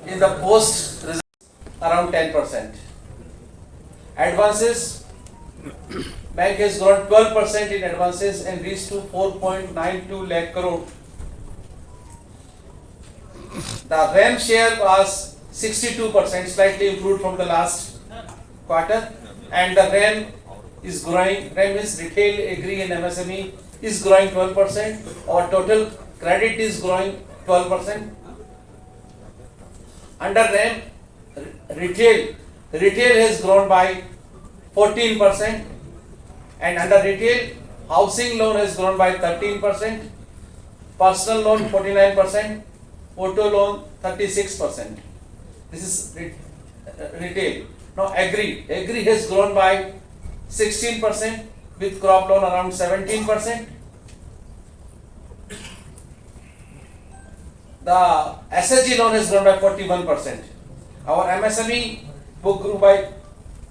In the post result, around 10%. Advances, bank has grown 12% in advances and reached to 4.92 lakh crore. The RAM share was 62%, slightly improved from the last quarter, and the RAM is growing. RAM is retail, agri and MSME is growing 12%. Our total credit is growing 12%. Under RAM, retail has grown by 14%, and under retail, housing loan has grown by 13%, personal loan 49%, auto loan 36%. This is retail. Now agri has grown by 16%, with crop loan around 17%. The SSG loan has grown by 41%. Our MSME book grew by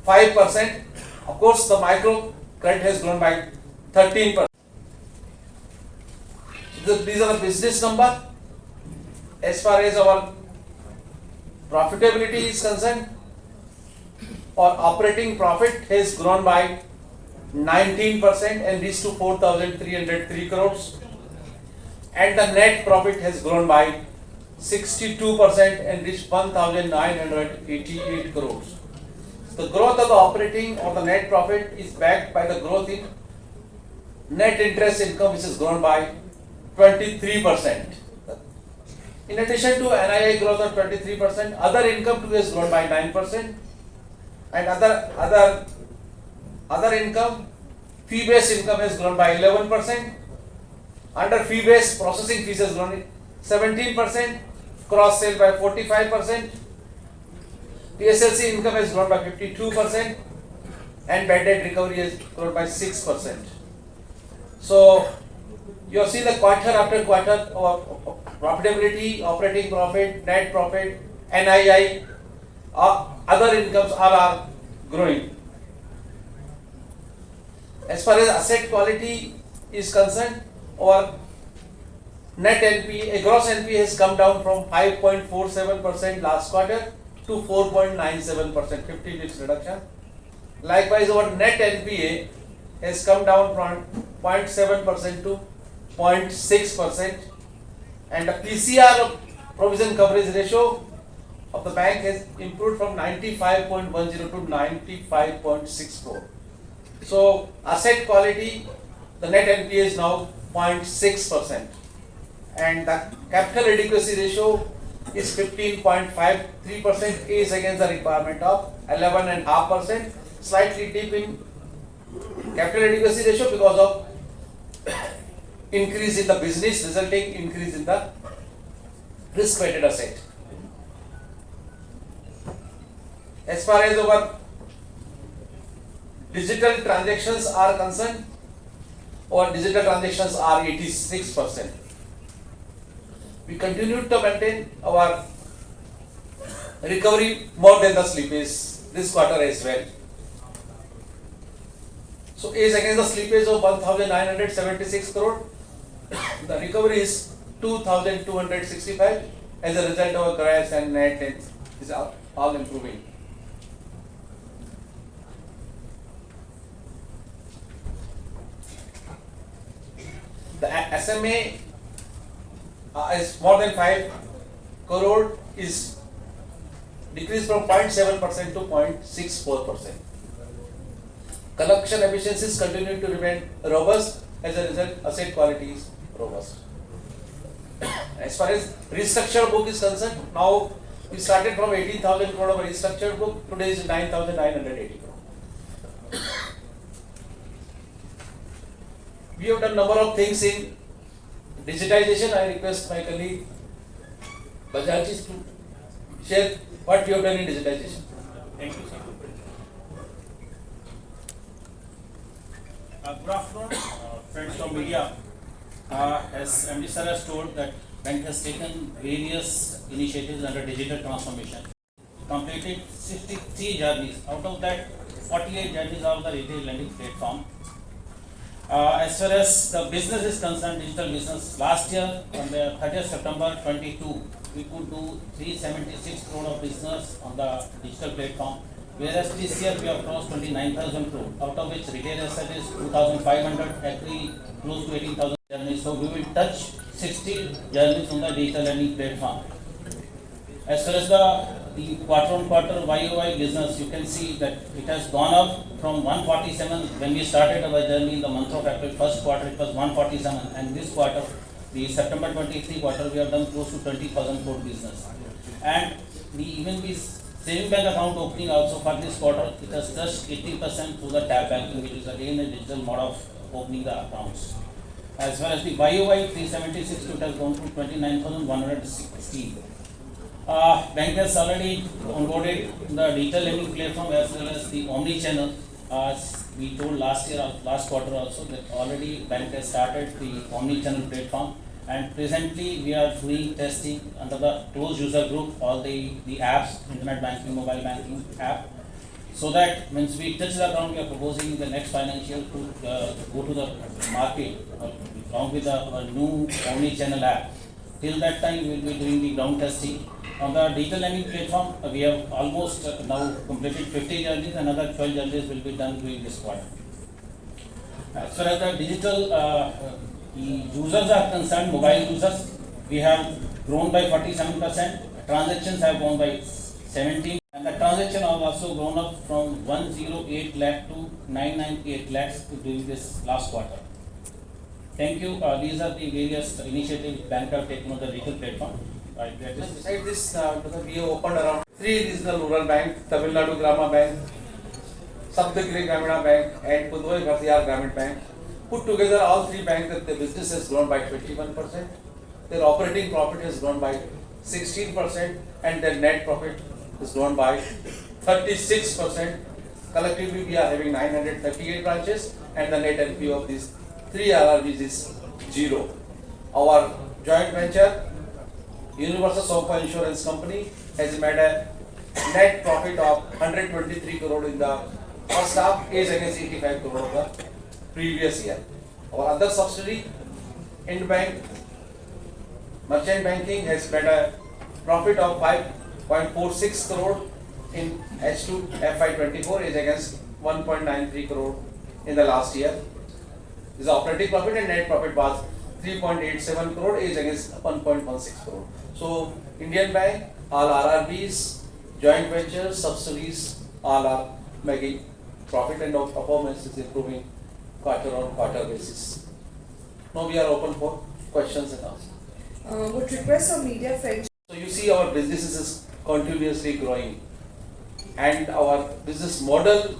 5%. Of course, the micro credit has grown by 13%. These are the business number. As far as our profitability is concerned, our operating profit has grown by 19% and reached to 4,303 crores. And the net profit has grown by 62% and reached 1,988 crores. The growth of the operating or the net profit is backed by the growth in net interest income, which has grown by 23%. In addition to NII growth of 23%, other income too has grown by 9%, and other income, fee-based income has grown by 11%. Under fee-based, processing fees has grown 17%, cross-sale by 45%, PSLC income has grown by 52%, and bad debt recovery has grown by 6%. So you have seen the quarter after quarter of profitability, operating profit, net profit, NII, other incomes all are growing. As far as asset quality is concerned, our net NPA, gross NPA has come down from 5.47% last quarter to 4.97%, 50 bps reduction. Likewise, our net NPA has come down from 0.7% to 0.6%, and the PCR provision coverage ratio of the bank has improved from 95.10 to 95.64. So asset quality, the net NPA is now 0.6%, and the capital adequacy ratio is 15.53%, is against the requirement of 11.5%, slightly dip in capital adequacy ratio because of increase in the business, resulting increase in the risk-weighted asset. As far as our digital transactions are concerned, our digital transactions are 86%. We continue to maintain our recovery more than the slippage this quarter as well. So is against the slippage of 1,976 crore, the recovery is 2,265. As a result, our gross and net is all improving. The SMA is more than 5 crore, is decreased from 0.7% to 0.64%. Collection efficiencies continue to remain robust. As a result, asset quality is robust. As far as restructured book is concerned, now we started from 18,000 crore of a restructured book. Today is 9,980 crore. We have done number of things in digitization. I request my colleague Bajaj to share what we have done in digitization. Thank you, sir. Good afternoon, friends from media. As MD sir has told, that bank has taken various initiatives under digital transformation. Completed 63 journeys. Out of that, 48 journeys are the retail lending platform. As far as the business is concerned, digital business, last year on the 30th September 22, we could do 376 crore of business on the digital platform, whereas this year we have crossed 29,000 crore, out of which retail asset is 2,500, agri close to 18,000 journeys. So we will touch 60 journeys on the digital lending platform. As far as the quarter-on-quarter YOY business, you can see that it has gone up from 147 when we started our journey in the month of April. First quarter it was 147, and this quarter, the September 23 quarter, we have done close to 20,000 crore business. And even this saving bank account opening also for this quarter, it has touched 80% through the tab banking, which is again a digital mode of opening the accounts. As far as the YOY 376, it has gone to 29,116. Bank has already onboarded the digital lending platform as well as the omni-channel. As we told last quarter also, that already bank has started the omni-channel platform, and presently we are doing testing under the closed user group, all the apps, internet banking, mobile banking app, so that once we touch the ground, we are proposing the next financial to go to the market along with a new omni-channel app. Till that time, we will be doing the ground testing. On the digital lending platform, we have almost now completed 50 journeys, another 12 journeys will be done during this quarter. As far as the digital users are concerned, mobile users, we have grown by 47%, transactions have grown by 17%, and the transaction have also grown up from 108 lakh to 998 lakhs during this last quarter. Thank you. These are the various initiatives bank have taken on the digital platform. Besides this, we have opened around 3 regional rural banks: Tamil Nadu Grama Bank, Saptagiri Gramina Bank, and Puduvai Bhartiyar Gramin Bank. Put together, all 3 banks, the business has grown by 21%. Their operating profit has grown by 16%, and their net profit has grown by 36%. Collectively, we are having 938 branches, and the net NPA of these 3 RRBs is 0. Our joint venture, Universal Sofa Insurance Company, has made a net profit of 123 crore in the first half, is against 85 crore of the previous year. Our other subsidiary, Ind Bank Merchant Banking, has made a profit of 5.46 crore in H2 FY24, is against 1.93 crore in the last year. This operating profit and net profit was 3.87 crore, is against 1.16 crore. So, Indian Bank, all RRBs, joint ventures, subsidiaries, all are making profit, and our performance is improving quarter on quarter basis. Now we are open for questions and answers. Would request our media friends. So you see our business is continuously growing, and our business model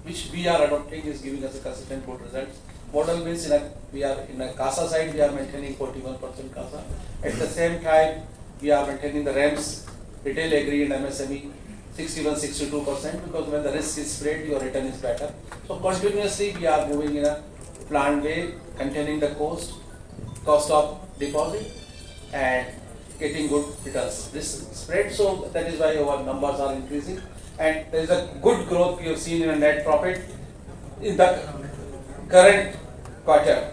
which we are adopting is giving us a consistent good results. Model means we are in a CASA side, we are maintaining 41% CASA. At the same time, we are maintaining the REMS, retail, agri and MSME 61-62%, because when the risk is spread, your return is better. So continuously we are moving in a planned way, containing the cost of deposit and getting good returns. This spread, so that is why our numbers are increasing, and there is a good growth we have seen in a net profit in the current quarter,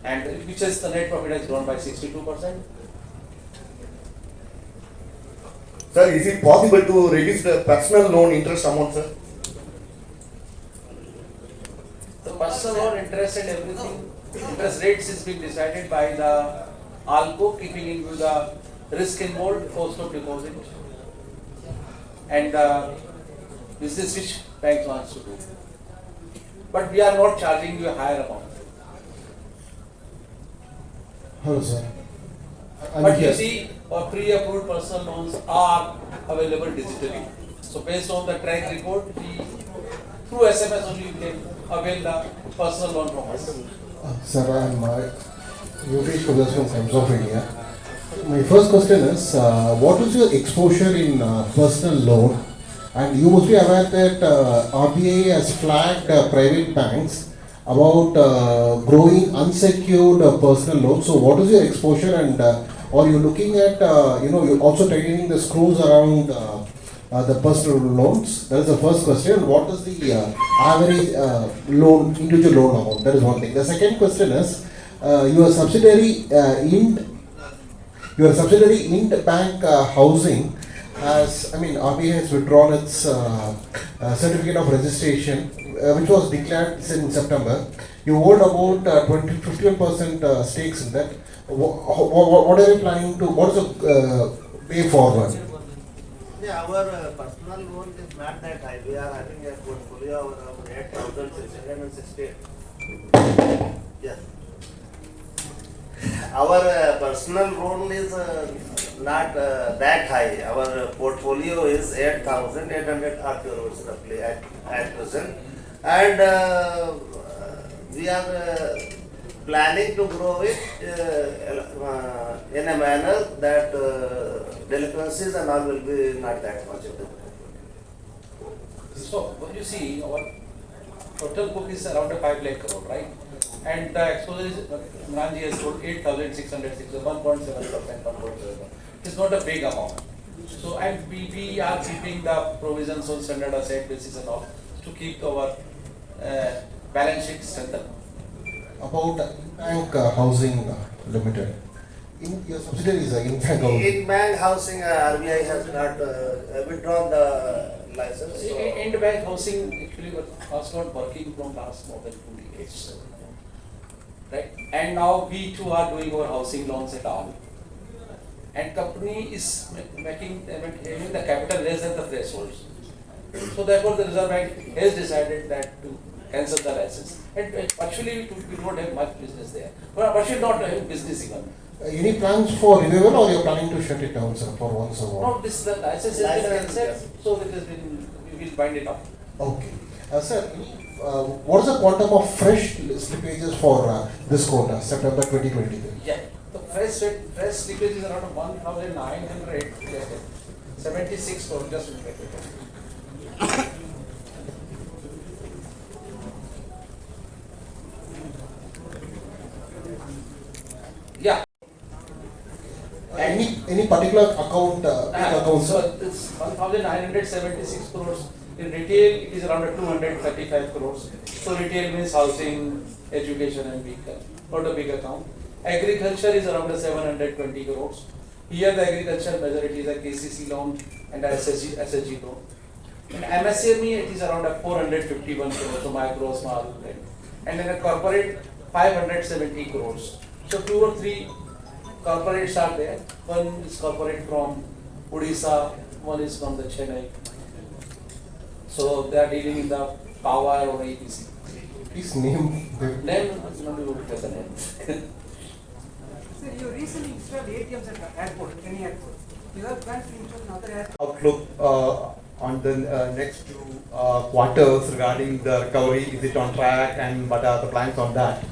and which is the net profit has grown by 62%. Sir, is it possible to reduce the personal loan interest amount, sir? The personal loan interest and everything, interest rates is being decided by the ALCO, keeping in view the risk involved, cost of deposit, and the business which bank wants to do. But we are not charging you a higher amount. Hello, sir. But you see, our pre-approved personal loans are available digitally. So based on the track record, we through SMS only you can avail the personal loan from us. Sir, I'm Yogesh Kudas from Times of India. My first question is, what is your exposure in personal loan? And you must be aware that RBI has flagged private banks about growing unsecured personal loans. So what is your exposure, and are you looking at, you're also tightening the screws around the personal loans? That is the first question. What is the average individual loan amount? That is one thing. The second question is, your subsidiary your subsidiary Ind Bank Housing has, RBI has withdrawn its certificate of registration, which was declared in September. You hold about 51% stakes in that. What are you planning to, what is the way forward? Yeah, our personal loan is not that high. We are having a portfolio of around 8,660. Yes. Our personal loan is not that high. Our portfolio is 8,800 crores roughly at present. And we are planning to grow it in a manner that delinquencies and all will be not that much of it. So what you see, our total book is around 5 lakh crore, right? And the exposure is, Imranji has told 8,606, 1.7%, 1.7%. It's not a big amount. So, and we are keeping the provisions on standard asset basis and all to keep our balance sheet strengthened. About Bank Housing Limited. In your subsidiaries, in Bank Housing. In bank housing, RBI has not withdrawn the license. So In the bank housing actually was not working from last more than 2 decades. Right? And now we too are doing our housing loans at all. And company is having the capital less than the thresholds. So therefore the Reserve Bank has decided that to cancel the license. And actually we don't have much business there. But actually not have business even. Any plans for renewal, or you're planning to shut it down, sir, for once or No, this the license has been License, cancelled, yes. so it has been, we will bind it up. Okay. Sir, what is the quantum of fresh slippages for this quarter, September 2023? Yeah, the fresh slippage is around 1,976 crore, just to make it. Yeah. Any particular account? Account, So sir? it's 1,976 crores. In retail, it is around 235 crores. So retail means housing, education and vehicle, not a big account. Agriculture is around 720 crores. Here the agriculture majority is a KCC loan and a SSG loan. In MSME, it is around 451 crores, so micro, small, right? And in a corporate, 570 crores. So 2 or 3 corporates are there. One is corporate from Odisha, one is from the Chennai. So they are dealing in the power or EPC. Please name them. Name, not able to tell the name. Sir, you recently installed ATMs at the airport, any airport. You have plans to install another airport? Outlook on the next 2 quarters regarding the recovery? Is it on track, and what are the plans on that?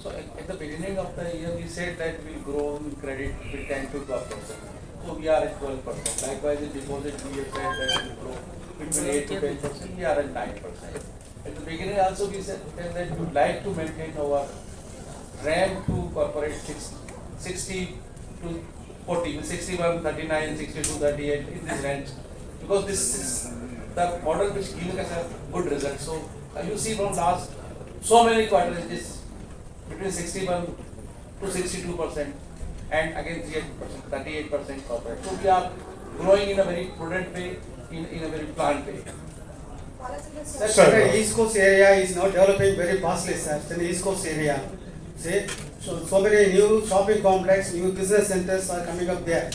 So at the beginning of the year, we said that we will grow in credit with 10 to 12%. So we are at 12%. Likewise, in deposit, we have said that we will grow between 8 to 10%. We are at 9%. At the beginning also, we said that we would like to maintain our RAM to corporate 60 to 40, 61, 39, 62, 38 in this range. Because this is the model which gives us a good result. So you see from last so many quarters, it is between 61 to 62% and again 38%, 38% corporate. So we are growing in a very prudent way, in a very planned way. Sir, the East Coast area is now developing very fastly, sir. In the East Coast area, see, so many new shopping complex, new business centers are coming up there.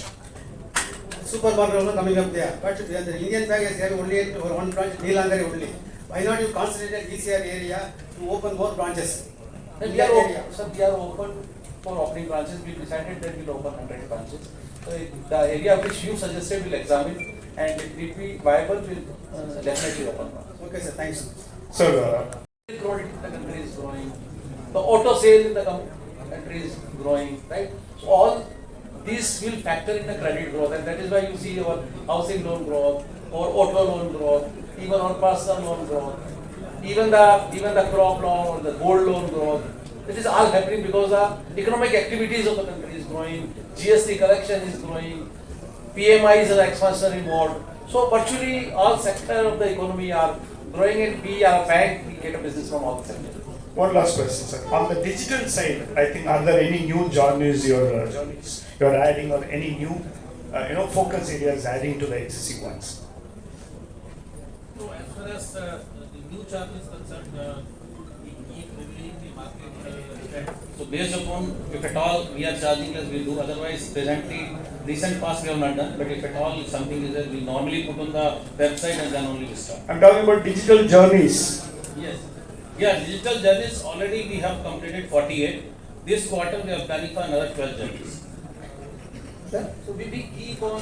Supermarkets are coming up there. But the Indian Bank is having only one branch, Neelangari only. Why not you concentrate ECR area to open more branches? And we are open, sir, we are open for opening branches. We decided that we will open 100 branches. So the area which you suggested will examine, and if it be viable, we will definitely open one. Okay, sir, thanks. Sir, The country is growing. The auto sale in the country is growing, right? So all these will factor in the credit growth, and that is why you see our housing loan growth, or auto loan growth, even our personal loan growth, even the crop loan or the gold loan growth. This is all happening because the economic activities of the country is growing, GST collection is growing, PMI is an expansionary mode. So virtually all sectors of the economy are growing, and we are a bank, we get a business from all sectors. One last question, sir. On the digital side, I think, are there any new journeys you're adding, or any new, focus areas adding to the existing ones? So as far as the new charge is concerned, we keep reviewing the market trend. So based upon, if at all we are charging as we do, otherwise presently, recent past we have not done, but if at all something is there, we normally put on the website and then only we start. I'm talking about digital journeys. Yes. Yeah, digital journeys already we have completed 48. This quarter we are planning for another 12 journeys. So we keep on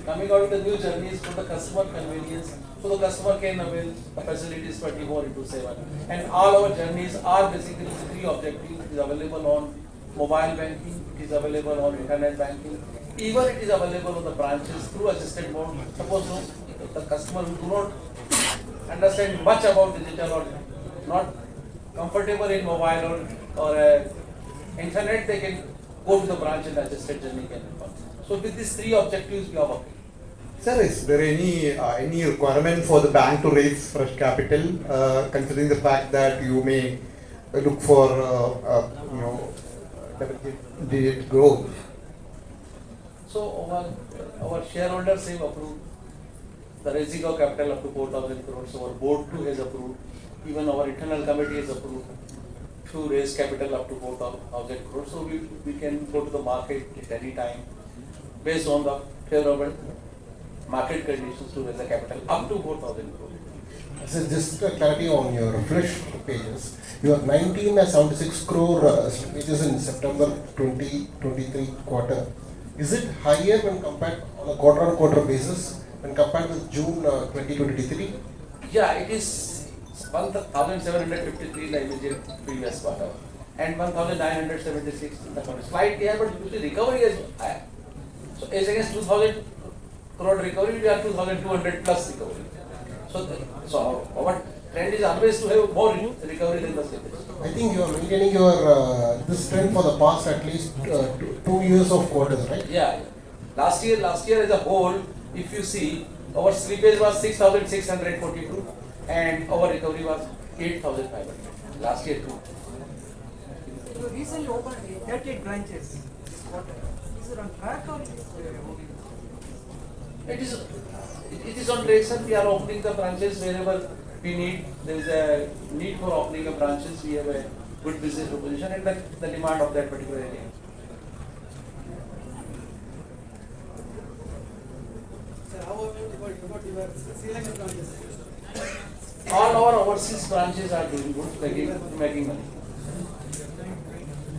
coming out with the new journeys for the customer convenience, so the customer can avail the facilities 24/7. And all our journeys are basically three objectives. It is available on mobile banking, it is available on internet banking, even it is available on the branches through assisted mode. Suppose the customer who do not understand much about digital or not comfortable in mobile or internet, they can go to the branch and assisted journey can happen. So with these three objectives we are working. Sir, is there any requirement for the bank to raise fresh capital, considering the fact that you may look for double-digit growth? So our shareholders have approved the raising of capital up to 4,000 crores. Our board too has approved. Even our internal committee has approved to raise capital up to 4,000 crores. So we can go to the market at any time based on the favorable market conditions to raise the capital up to 4,000 crores. So just clarity on your fresh pages. You have 1976 crore slippages in September 2023 quarter. Is it higher when compared on a quarter-on-quarter basis when compared with June 2023? Yeah, it is 1,753 in the immediate previous quarter and 1,976 in the quarter. Slightly higher, but usually recovery is higher. So as against 2,000 crore recovery, we are 2,200 plus recovery. So our trend is always to have more recovery than the slippage. I think you are maintaining your this trend for the past at least 2 years of quarters, right? Yeah. Last year as a whole, if you see, our slippage was 6,642 and our recovery was 8,500. Last year too. You recently opened 38 branches. Is it on track or It is on track, sir. We are opening the branches wherever we need. There is a need for opening of branches. We have a good business proposition and the demand of that particular area. Sir, how about your Sri Lankan branches? All our overseas branches are doing good, making money.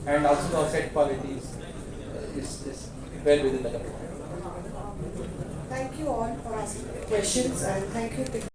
And also the asset quality is well within the control. Thank you all for asking questions and thank you.